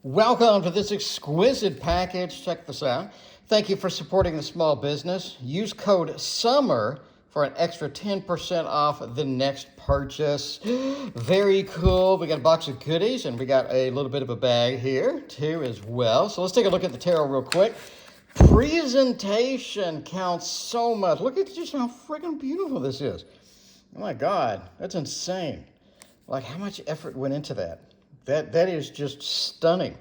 Welcome to this exquisite package. Check this out. Thank you for supporting the small business. Use code SUMMER for an extra 10% off the next purchase. Very cool. We got a box of goodies and we got a little bit of a bag here too as well. So let's take a look at the tarot real quick. Presentation counts so much. Look at just how freaking beautiful this is. Oh my God, that's insane. Like how much effort went into that. That is just stunning,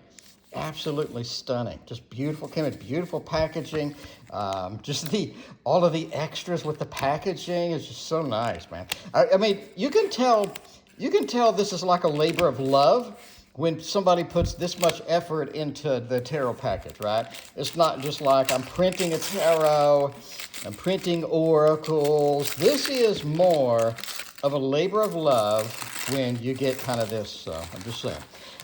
absolutely stunning. Just beautiful, came in beautiful packaging. Just all of the extras with the packaging is just so nice, man. I mean, you can tell this is like a labor of love when somebody puts this much effort into the tarot package, right? It's not just like I'm printing a tarot, I'm printing oracles. This is more of a labor of love when you get kind of this, so I'm just saying.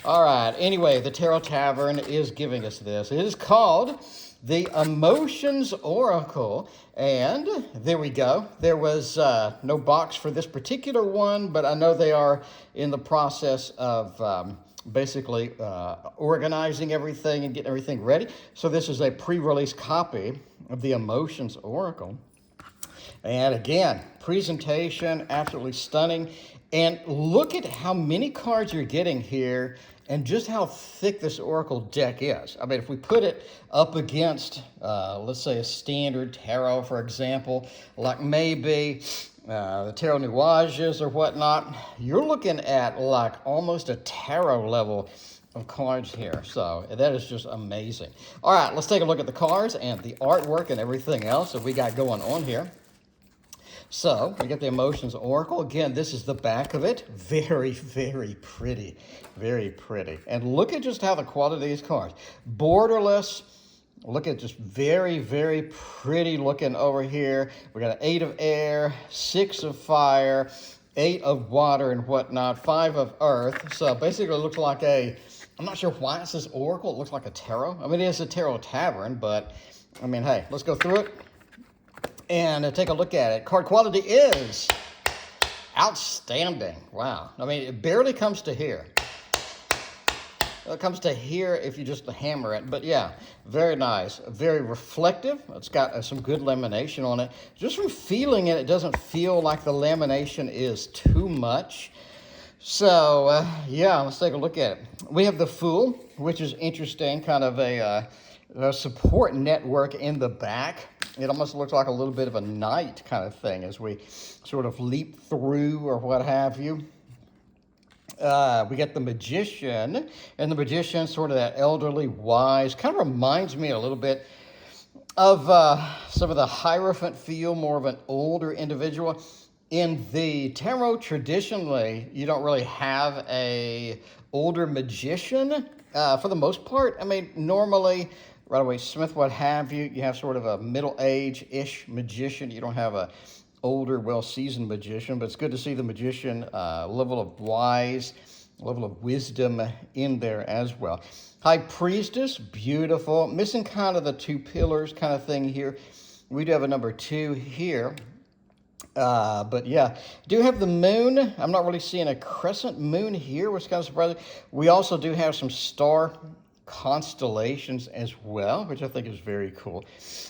All right, anyway, the Tarot Tavern is giving us this. It is called the Emotions Oracle, and there we go. There was no box for this particular one, but I know they are in the process of basically organizing everything and getting everything ready. So this is a pre-release copy of the Emotions Oracle. And again, presentation, absolutely stunning. And look at how many cards you're getting here and just how thick this Oracle deck is. I mean, if we put it up against, let's say, a standard tarot, for example, like maybe the Tarot Nuages or whatnot, you're looking at like almost a tarot level of cards here. So that is just amazing. All right, let's take a look at the cards and the artwork and everything else that we got going on here. So we get the Emotions Oracle. Again, this is the back of it. Very, very pretty. Very pretty. And look at just how the quality of these cards. Borderless. Look at just very, very pretty looking over here. We got an 8 of air, 6 of fire, 8 of water and whatnot, 5 of earth. So basically it looks like I'm not sure why it says Oracle. It looks like a tarot. I mean, it is a Tarot Tavern, but I mean, hey, let's go through it and take a look at it. Card quality is outstanding. Wow. I mean, it barely comes to here. It comes to here if you just hammer it. But yeah, very nice. Very reflective. It's got some good lamination on it. Just from feeling it, it doesn't feel like the lamination is too much. So, yeah, let's take a look at it. We have the Fool, which is interesting, kind of a support network in the back. It almost looks like a little bit of a knight kind of thing as we sort of leap through or what have you. We get the Magician, and the Magician, sort of that elderly, wise, kind of reminds me a little bit of some of the Hierophant feel, more of an older individual. In the tarot, traditionally, you don't really have a older magician for the most part. I mean, normally, right away, Smith, what have you, you have sort of a middle-age-ish magician. You don't have a older, well-seasoned magician, but it's good to see the magician level of wise, level of wisdom in there as well. High Priestess, beautiful. Missing kind of the 2 pillars kind of thing here. We do have a number 2 here. But yeah, do have the moon. I'm not really seeing a crescent moon here, which is kind of surprising. We also do have some star constellations as well, which I think is very cool.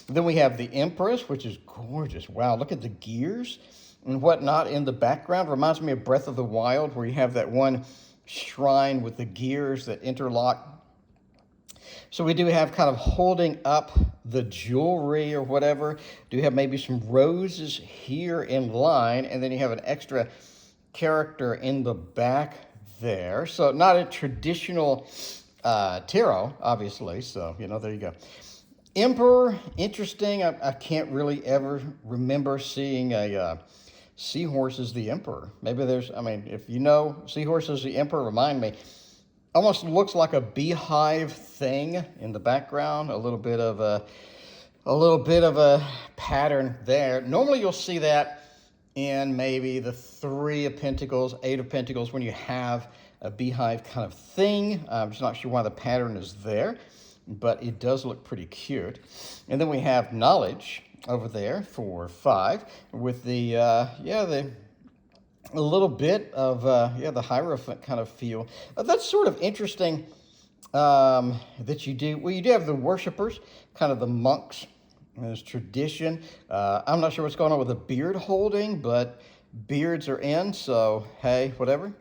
Then we have the Empress, which is gorgeous. Wow, look at the gears and whatnot in the background. Reminds me of Breath of the Wild, where you have that one shrine with the gears that interlock. So we do have kind of holding up the jewelry or whatever. Do have maybe some roses here in line, and then you have an extra character in the back there. So not a traditional tarot, obviously. So, there you go. Emperor, interesting. I can't really ever remember seeing a seahorse as the emperor. Maybe if you know seahorse as the emperor, remind me. Almost looks like a beehive thing in the background. A little bit of a pattern there. Normally you'll see that in maybe the 3 of Pentacles, 8 of Pentacles, when you have a beehive kind of thing. I'm just not sure why the pattern is there, but it does look pretty cute. And then we have Knowledge over there for 5 with the a little bit of, the Hierophant kind of feel. That's sort of interesting that you do. Well, you do have the worshipers, kind of the monks. There's tradition. I'm not sure what's going on with the beard holding, but beards are in, so hey, whatever.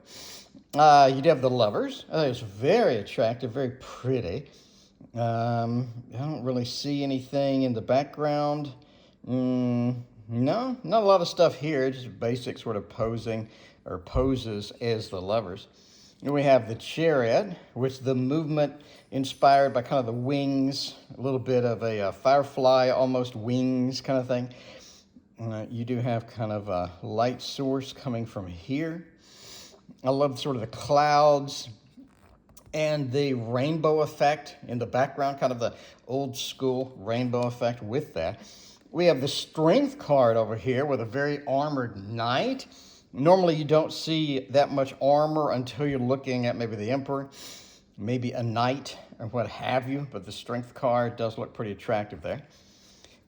You do have the lovers. It's very attractive, very pretty. I don't really see anything in the background. No, not a lot of stuff here, just basic sort of posing or poses as the lovers. And we have the chariot, which the movement inspired by kind of the wings, a little bit of a firefly, almost wings kind of thing. You do have kind of a light source coming from here. I love sort of the clouds and the rainbow effect in the background, kind of the old school rainbow effect with that. We have the strength card over here with a very armored knight. Normally you don't see that much armor until you're looking at maybe the emperor, maybe a knight or what have you, but the strength card does look pretty attractive there.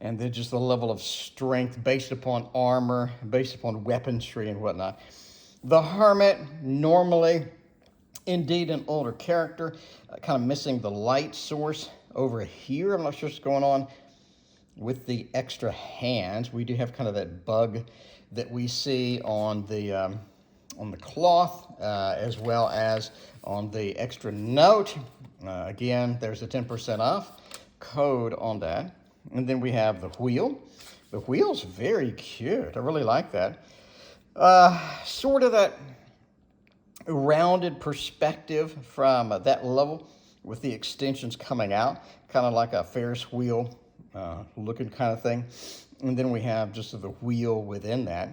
And then just the level of strength based upon armor, based upon weaponry and whatnot. The hermit, normally indeed an older character, kind of missing the light source over here. I'm not sure what's going on with the extra hands. We do have kind of that bug that we see on the cloth, as well as on the extra note. Again, there's a 10% off code on that. And then we have the wheel. The wheel's very cute. I really like that. Sort of that rounded perspective from that level with the extensions coming out, kind of like a Ferris wheel looking kind of thing. And then we have just the wheel within that.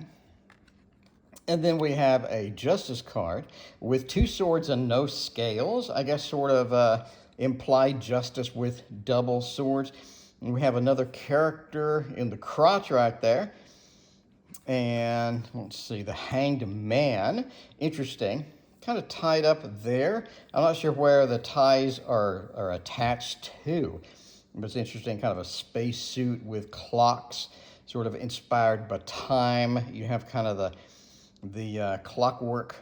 And then we have a justice card with 2 swords and no scales. I guess sort of implied justice with double swords. And we have another character in the crotch right there. And let's see, the hanged man. Interesting. Kind of tied up there. I'm not sure where the ties are attached to. But it's interesting, kind of a space suit with clocks, sort of inspired by time. You have kind of the clockwork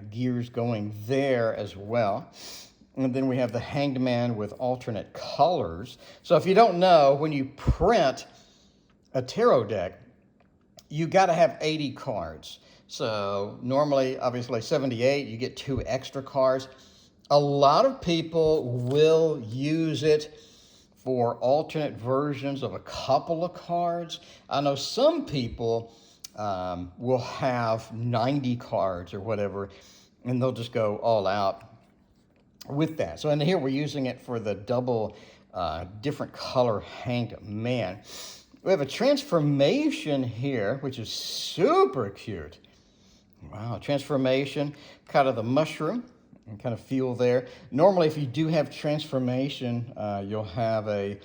gears going there as well. And then we have the hanged man with alternate colors. So if you don't know, when you print a tarot deck, you got to have 80 cards. So normally, obviously 78, you get 2 extra cards. A lot of people will use it for alternate versions of a couple of cards. I know some people will have 90 cards or whatever, and they'll just go all out with that. So in here, we're using it for the double different color hanged man. We have a transformation here, which is super cute. Wow, transformation, kind of the mushroom. And kind of feel there. Normally, if you do have transformation, you'll have a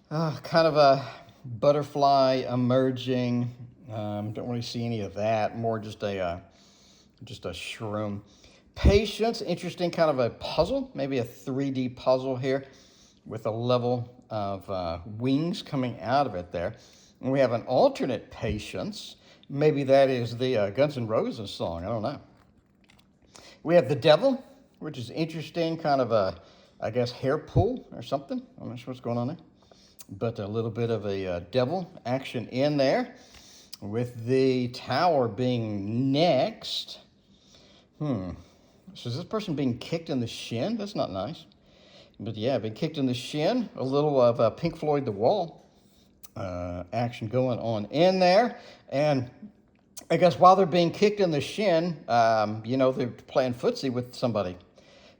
kind of a butterfly emerging. Don't really see any of that. More just a shroom. Patience, interesting kind of a puzzle, maybe a 3D puzzle here with a level of wings coming out of it there. And we have an alternate patience. Maybe that is the Guns N' Roses song. I don't know. We have the devil, which is interesting, kind of a, I guess, hair pull or something. I'm not sure what's going on there. But a little bit of a devil action in there. With the tower being next. So is this person being kicked in the shin? That's not nice. But yeah, being kicked in the shin. A little of Pink Floyd The Wall action going on in there. And I guess while they're being kicked in the shin, they're playing footsie with somebody.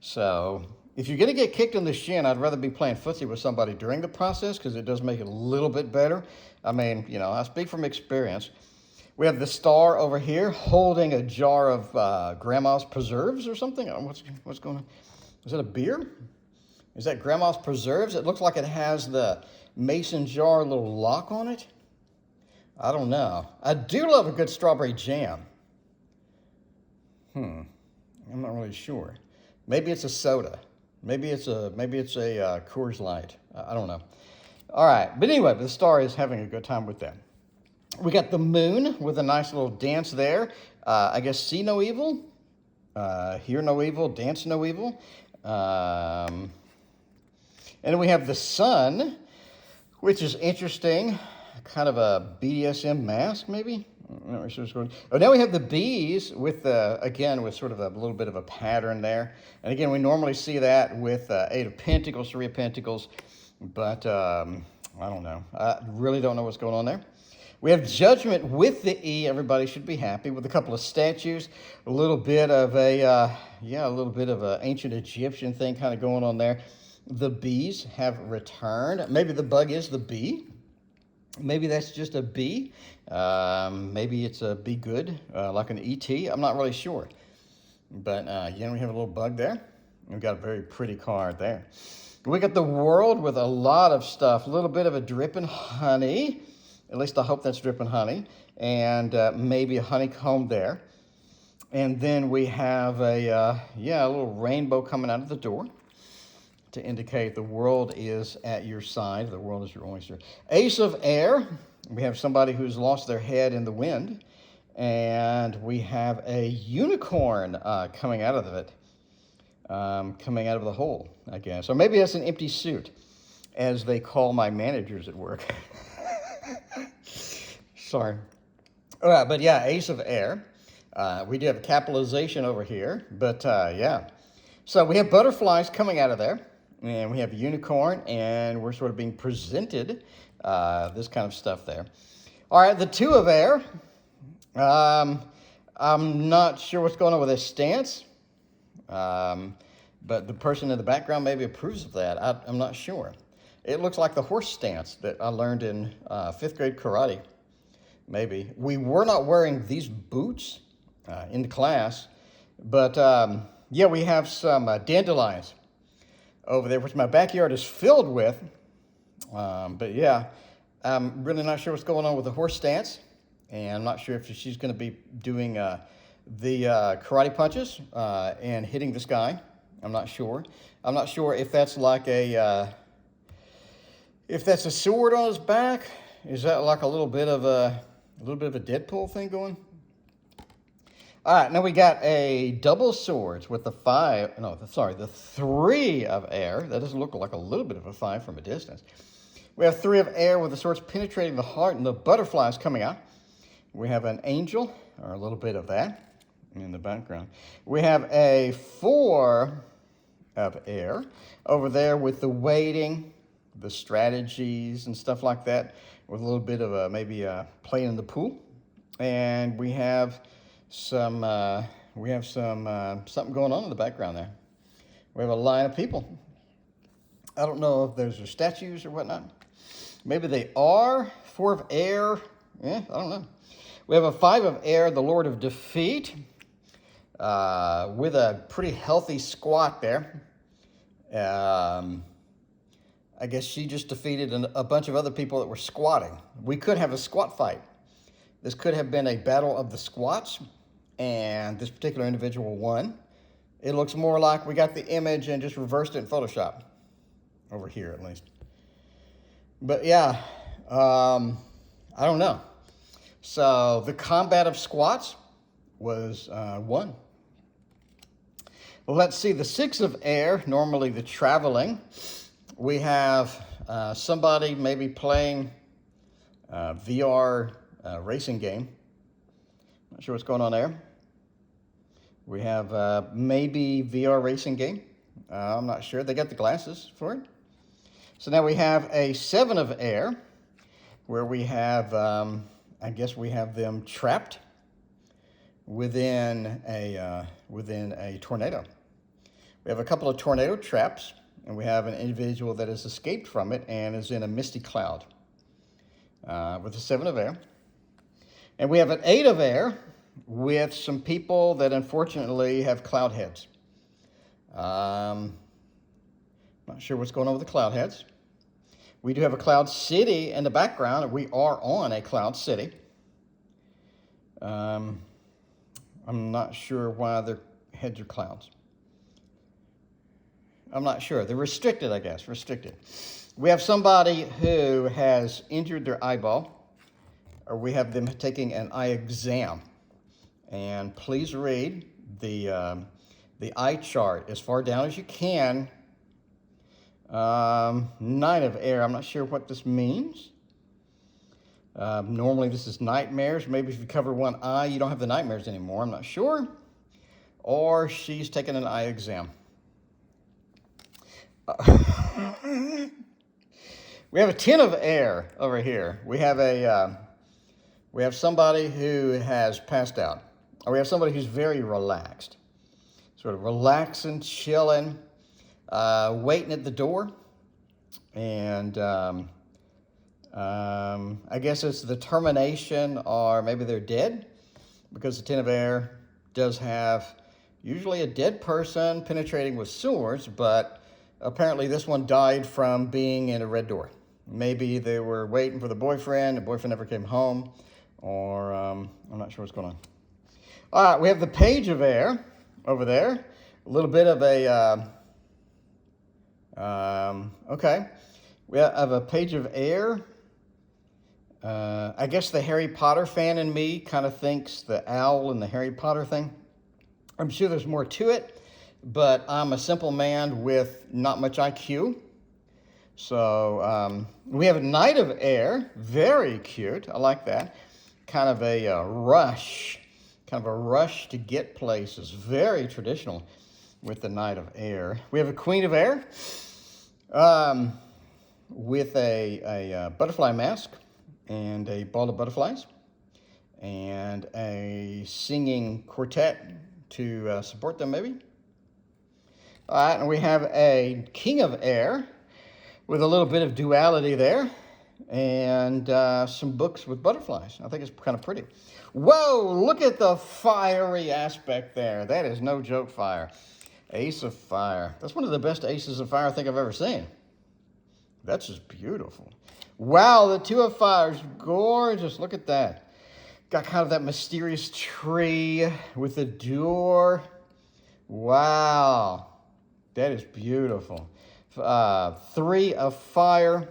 So if you're going to get kicked in the shin, I'd rather be playing footsie with somebody during the process because it does make it a little bit better. I mean, I speak from experience. We have the star over here holding a jar of Grandma's preserves or something. What's going on? Is that a beer? Is that Grandma's preserves? It looks like it has the mason jar little lock on it. I don't know. I do love a good strawberry jam. I'm not really sure. Maybe it's a soda. Maybe it's a Coors Light. I don't know. All right. But anyway, the star is having a good time with that. We got the moon with a nice little dance there. I guess see no evil, hear no evil, dance no evil. And then we have the sun, which is interesting. Kind of a BDSM mask, maybe? I'm not really sure what's going on. Oh, now we have the bees with, again, with sort of a little bit of a pattern there. And again, we normally see that with Eight of Pentacles, Three of Pentacles. But I don't know. I really don't know what's going on there. We have Judgment with the E. Everybody should be happy with a couple of statues. A little bit of a ancient Egyptian thing kind of going on there. The bees have returned. Maybe the bug is the bee. Maybe that's just a bee. Maybe it's a be good, like an ET. I'm not really sure. But again, we have a little bug there. We've got a very pretty card there. We got the World with a lot of stuff. A little bit of a dripping honey. At least I hope that's dripping honey. And maybe a honeycomb there. And then we have a little rainbow coming out of the door to indicate the world is at your side. The world is your oyster. Ace of Air. We have somebody who's lost their head in the wind. And we have a unicorn coming out of it. Coming out of the hole, I guess. Or maybe that's an empty suit, as they call my managers at work. Sorry. All right, but yeah, Ace of Air. We do have a capitalization over here, but yeah. So we have butterflies coming out of there, and we have a unicorn, and we're sort of being presented this kind of stuff there. All right, the Two of Air. I'm not sure what's going on with this stance. But the person in the background maybe approves of that. I'm not sure. It looks like the horse stance that I learned in 5th grade karate. Maybe. We were not wearing these boots in class, but yeah, we have some dandelions over there, which my backyard is filled with. But yeah, I'm really not sure what's going on with the horse stance, and I'm not sure if she's going to be doing the karate punches and hitting this guy. I'm not sure. I'm not sure if that's like a sword on his back. Is that like a little bit of a Deadpool thing going? All right, now we got a double swords with the the 3 of Air. That doesn't look like a little bit of a 5 from a distance. We have 3 of Air with the swords penetrating the heart and the butterflies coming out. We have an angel, or a little bit of that in the background. We have a 4 of Air over there with the waiting, the strategies and stuff like that, with a little bit of maybe playing in the pool. And we have some something going on in the background there. We have a line of people. I don't know if those are statues or whatnot. Maybe they are. 4 of Air. I don't know. We have a 5 of Air, the Lord of Defeat, with a pretty healthy squat there. I guess she just defeated a bunch of other people that were squatting. We could have a squat fight. This could have been a battle of the squats, and this particular individual won. It looks more like we got the image and just reversed it in Photoshop, over here at least. But yeah, I don't know. So the combat of squats was won. Well, let's see, the 6 of Air, normally the traveling. We have somebody maybe playing VR racing game. Not sure what's going on there. We have maybe VR racing game. I'm not sure. They got the glasses for it. So now we have a 7 of Air, where we have, I guess we have them trapped within a tornado. We have a couple of tornado traps, and we have an individual that has escaped from it and is in a misty cloud with a 7 of Air. And we have an 8 of Air with some people that unfortunately have cloud heads. Not sure what's going on with the cloud heads. We do have a cloud city in the background. We are on a cloud city. I'm not sure why their heads are clouds. I'm not sure. They're restricted, I guess. Restricted. We have somebody who has injured their eyeball, or we have them taking an eye exam. And please read the the eye chart as far down as you can. Knight of Air, I'm not sure what this means. Normally this is nightmares. Maybe if you cover one eye, you don't have the nightmares anymore. I'm not sure. Or she's taking an eye exam. We have a Ten of Air over here. We have somebody who has passed out. Or we have somebody who's very relaxed. Sort of relaxing, chilling, waiting at the door. And I guess it's the termination, or maybe they're dead, because the Ten of Air does have usually a dead person penetrating with swords, but apparently this one died from being in a red door. Maybe they were waiting for the boyfriend never came home, or I'm not sure what's going on. All right, we have the Page of Air over there. A little bit of a, okay. We have a Page of Air. I guess the Harry Potter fan in me kind of thinks the owl and the Harry Potter thing. I'm sure there's more to it, but I'm a simple man with not much IQ. So we have a Knight of Air, very cute. I like that. Kind of a rush to get places. Very traditional with the Knight of Air. We have a Queen of Air with a butterfly mask and a ball of butterflies and a singing quartet to support them, maybe. All right, and we have a King of Air with a little bit of duality there, and some books with butterflies. I think it's kind of pretty. Whoa, look at the fiery aspect there. That is no joke fire. Ace of Fire. That's one of the best aces of fire I think I've ever seen. That's just beautiful. Wow, the Two of Fire is gorgeous. Look at that. Got kind of that mysterious tree with the door. Wow, that is beautiful. Three of Fire,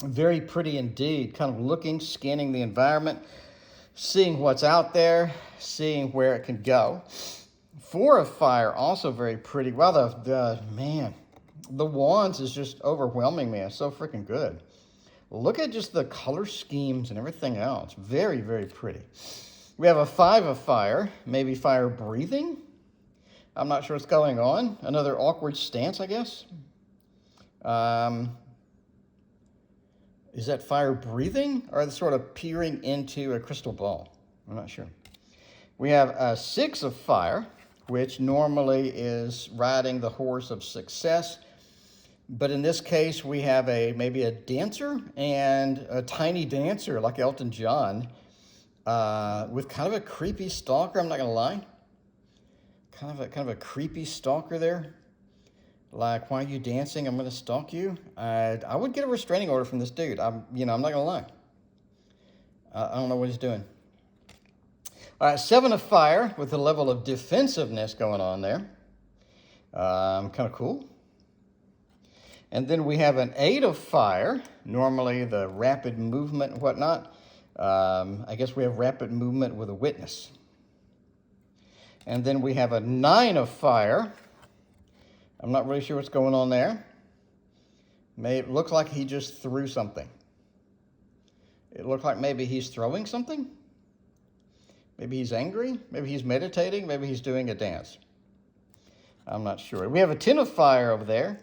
very pretty indeed. Kind of looking, scanning the environment, seeing what's out there, seeing where it can go. Four of Fire, also very pretty. Wow, man, the Wands is just overwhelming me. It's so freaking good. Look at just the color schemes and everything else. Very, very pretty. We have a Five of Fire, maybe fire breathing. I'm not sure what's going on. Another awkward stance, I guess. Is that fire breathing or sort of peering into a crystal ball? I'm not sure. We have a Six of Fire, which normally is riding the horse of success. But in this case, we have maybe a dancer and a tiny dancer like Elton John with kind of a creepy stalker, I'm not going to lie. Kind of a creepy stalker there. Like, why are you dancing? I'm going to stalk you. I would get a restraining order from this dude. I'm not going to lie. I don't know what he's doing. All right, Seven of Fire with a level of defensiveness going on there. Kind of cool. And then we have an Eight of Fire, normally the rapid movement and whatnot. I guess we have rapid movement with a witness. And then we have a Nine of Fire. I'm not really sure what's going on there. It looks like he just threw something. It looks like maybe he's throwing something. Maybe he's angry. Maybe he's meditating. Maybe he's doing a dance. I'm not sure. We have a Ten of Fire over there.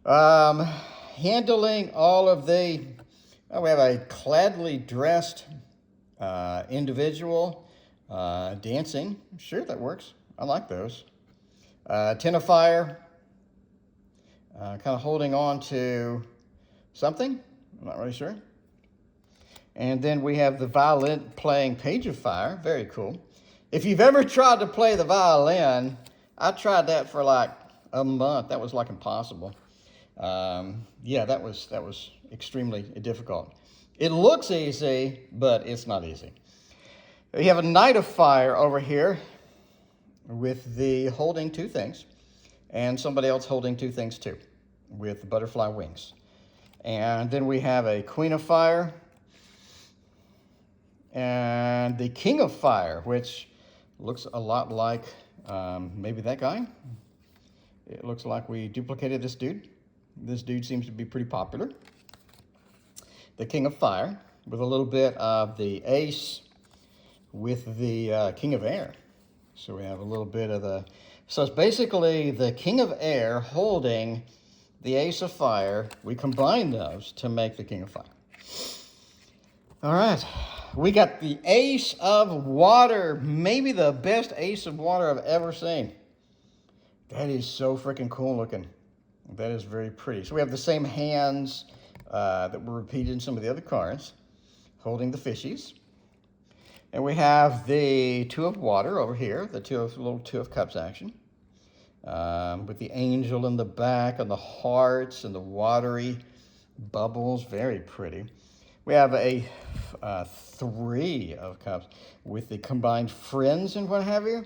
Handling all of we have a cladly dressed individual dancing. Sure, that works. I like those. Ten of Fire, kind of holding on to something. I'm not really sure. And then we have the violin playing Page of Fire. Very cool. If you've ever tried to play the violin, I tried that for like a month. That was like impossible. Yeah, that was extremely difficult. It looks easy, but it's not easy. You have a Knight of Fire over here with the holding two things, and somebody else holding two things too, with butterfly wings. And then we have a Queen of Fire and the King of Fire, which looks a lot like Maybe that guy. It looks like we duplicated this dude. This dude seems to be pretty popular. The King of Fire, with a little bit of the Ace with the King of Air. So we have a little bit of the... So it's basically the King of Air holding the Ace of Fire. We combine those to make the King of Fire. All right. We got the Ace of Water. Maybe the best Ace of Water I've ever seen. That is so freaking cool looking. That is very pretty. So we have the same hands that were repeated in some of the other cards, holding the fishies. And we have the Two of Water over here, the little Two of Cups action, with the angel in the back and the hearts and the watery bubbles. Very pretty. We have a Three of Cups with the combined friends and what have you.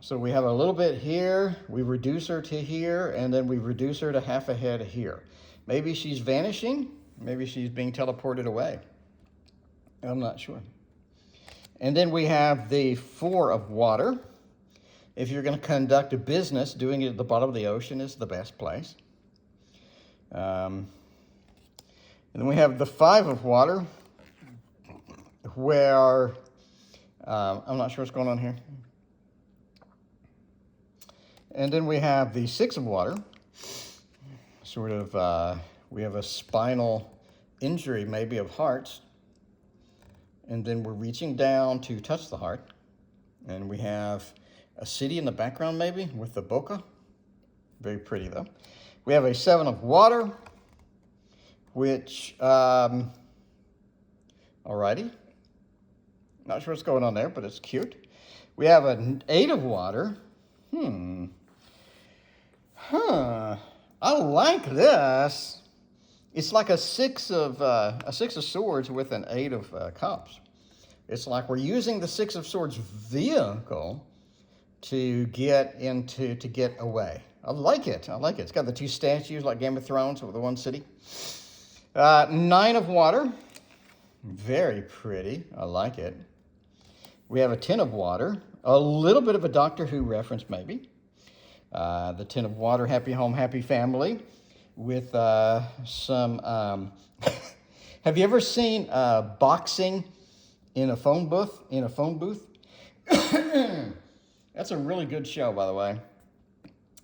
So we have a little bit here, we reduce her to here, and then we reduce her to half a head here. Maybe she's vanishing, maybe she's being teleported away. I'm not sure. And then we have the Four of Water. If you're going to conduct a business, doing it at the bottom of the ocean is the best place. And then we have the Five of Water, where, I'm not sure what's going on here. And then we have the Six of Water, sort of, we have a spinal injury, maybe of hearts. And then we're reaching down to touch the heart. And we have a city in the background, maybe, with the bokeh. Very pretty, though. We have a Seven of Water, which, alrighty. Not sure what's going on there, but it's cute. We have an Eight of Water. I like this. It's like a six of Swords with an Eight of Cups. It's like we're using the Six of Swords vehicle to get away. I like it. I like it. It's got the two statues like Game of Thrones with the one city. Nine of Water. Very pretty. I like it. We have a Ten of Water. A little bit of a Doctor Who reference, maybe. The Ten of Water, happy home, happy family, with some... Have you ever seen boxing in a phone booth? That's a really good show, by the way.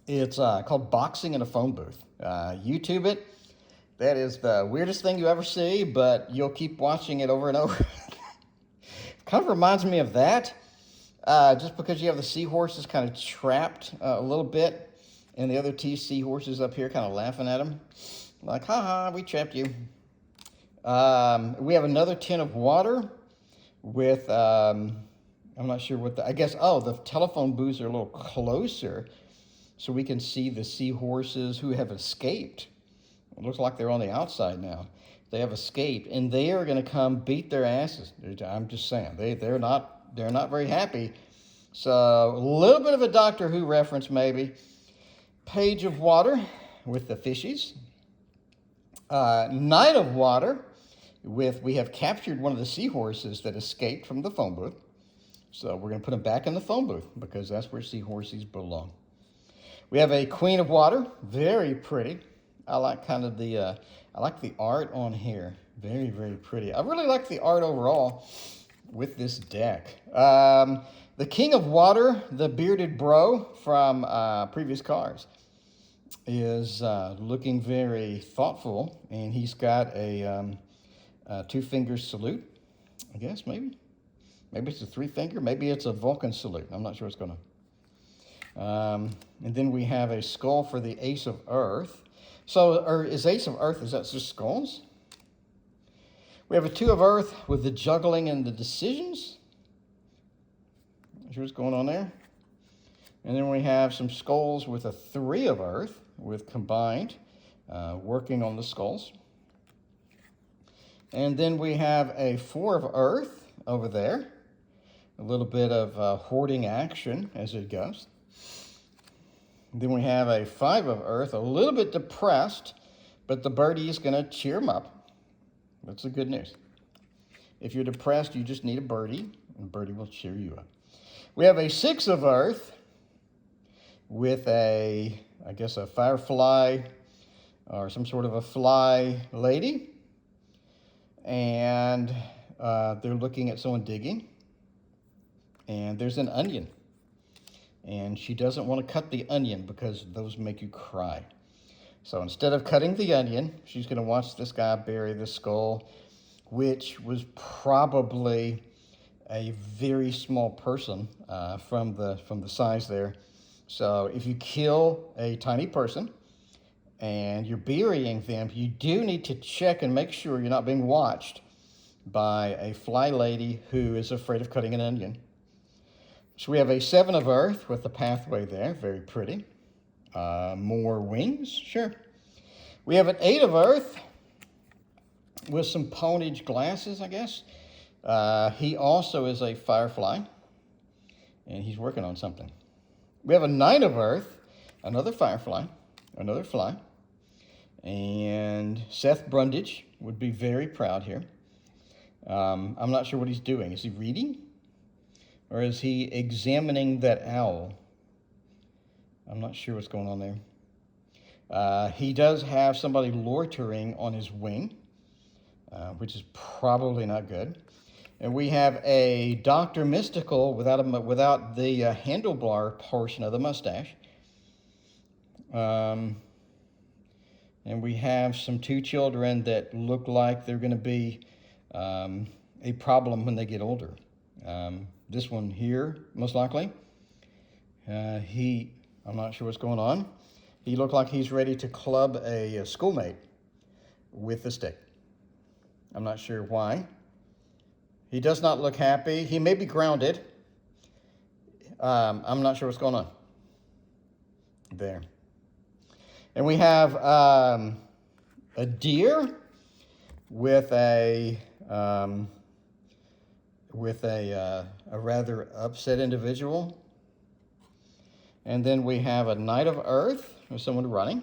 It's called Boxing in a Phone Booth. YouTube it. That is the weirdest thing you ever see, but you'll keep watching it over and over. Kind of reminds me of that. Just because you have the seahorses kind of trapped a little bit, and the other two seahorses up here kind of laughing at them. Like, haha, we trapped you. We have another Ten of Water with, I'm not sure what I guess, the telephone booths are a little closer so we can see the seahorses who have escaped. It looks like they're on the outside now. They have escaped, and they are going to come beat their asses. I'm just saying, they're not very happy. So a little bit of a Doctor Who reference, maybe. Page of Water with the fishies. Knight of Water with, we have captured one of the seahorses that escaped from the phone booth. So we're going to put them back in the phone booth because that's where seahorses belong. We have a Queen of Water, very pretty. I like kind of the, I like the art on here. Very, very pretty. I really like the art overall with this deck. The King of Water, the bearded bro from previous cards, is looking very thoughtful, and he's got a two-finger salute, I guess, maybe. Maybe it's a three-finger. Maybe it's a Vulcan salute. I'm not sure what's going on. And then we have a skull for the Ace of Earth. So, or is Ace of Earth, is that just skulls? We have a Two of Earth with the juggling and the decisions. Not sure what's going on there. And then we have some skulls with a Three of Earth with combined, working on the skulls. And then we have a Four of Earth over there. A little bit of hoarding action as it goes. Then we have a Five of Earth, a little bit depressed, but the birdie is going to cheer him up. That's the good news. If you're depressed, you just need a birdie, and the birdie will cheer you up. We have a Six of Earth with I guess a firefly or some sort of a fly lady. And they're looking at someone digging. And there's an onion. And she doesn't want to cut the onion because those make you cry. So instead of cutting the onion, she's going to watch this guy bury the skull, which was probably a very small person from the size there. So if you kill a tiny person and you're burying them, you do need to check and make sure you're not being watched by a fly lady who is afraid of cutting an onion. So we have a 7 of earth with the pathway there, very pretty. More wings, sure. We have an 8 of earth with some ponage glasses, I guess. He also is a firefly, and he's working on something. We have a 9 of earth, another firefly, another fly, and Seth Brundage would be very proud here. I'm not sure what he's doing. Is he reading? Or is he examining that owl? I'm not sure what's going on there. He does have somebody loitering on his wing, which is probably not good. And we have a Dr. Mystical without the handlebar portion of the mustache. And we have some 2 children that look like they're going to be a problem when they get older. This one here, most likely. I'm not sure what's going on. He looked like he's ready to club a schoolmate with a stick. I'm not sure why. He does not look happy. He may be grounded. I'm not sure what's going on. There. And we have a deer with a rather upset individual. And then we have a Knight of Earth with someone running.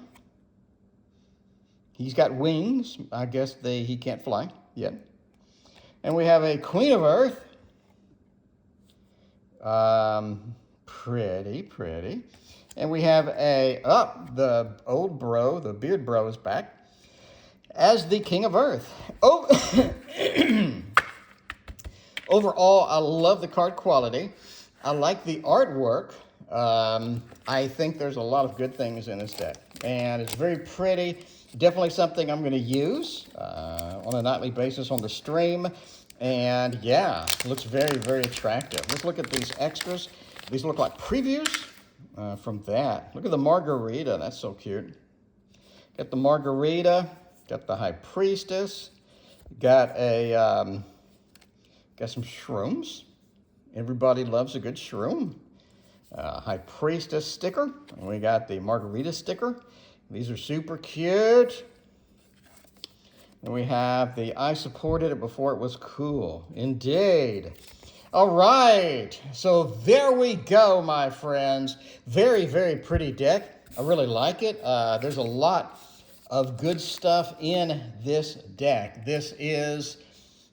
He's got wings. I guess he can't fly yet. And we have a Queen of Earth. Pretty. And we have the old bro, the beard bro is back as the King of Earth. Oh, overall, I love the card quality. I like the artwork. I think there's a lot of good things in this deck. And it's very pretty. Definitely something I'm going to use on a nightly basis on the stream. And yeah, it looks very, very attractive. Let's look at these extras. These look like previews from that. Look at the margarita. That's so cute. Got the margarita. Got the High Priestess. Got some shrooms. Everybody loves a good shroom. High Priestess sticker. And we got the margarita sticker. These are super cute. And we have the I supported it before it was cool. Indeed. All right. So there we go, my friends. Very, very pretty deck. I really like it. There's a lot of good stuff in this deck. This is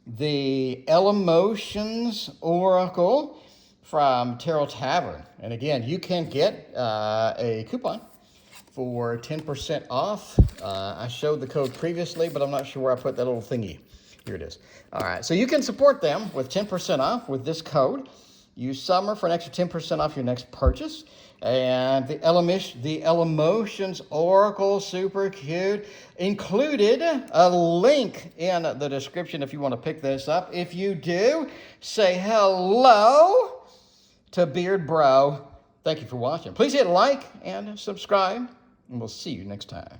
the Elemotions Oracle from Untitled Tavern. And again, you can get a coupon for 10% off. I showed the code previously, but I'm not sure where I put that little thingy. Here it is. All right, so you can support them with 10% off with this code. Use Summer for an extra 10% off your next purchase. And the Elemotions Oracle, super cute. Included a link in the description if you want to pick this up. If you do, say hello to Beard Bro. Thank you for watching. Please hit like and subscribe, and we'll see you next time.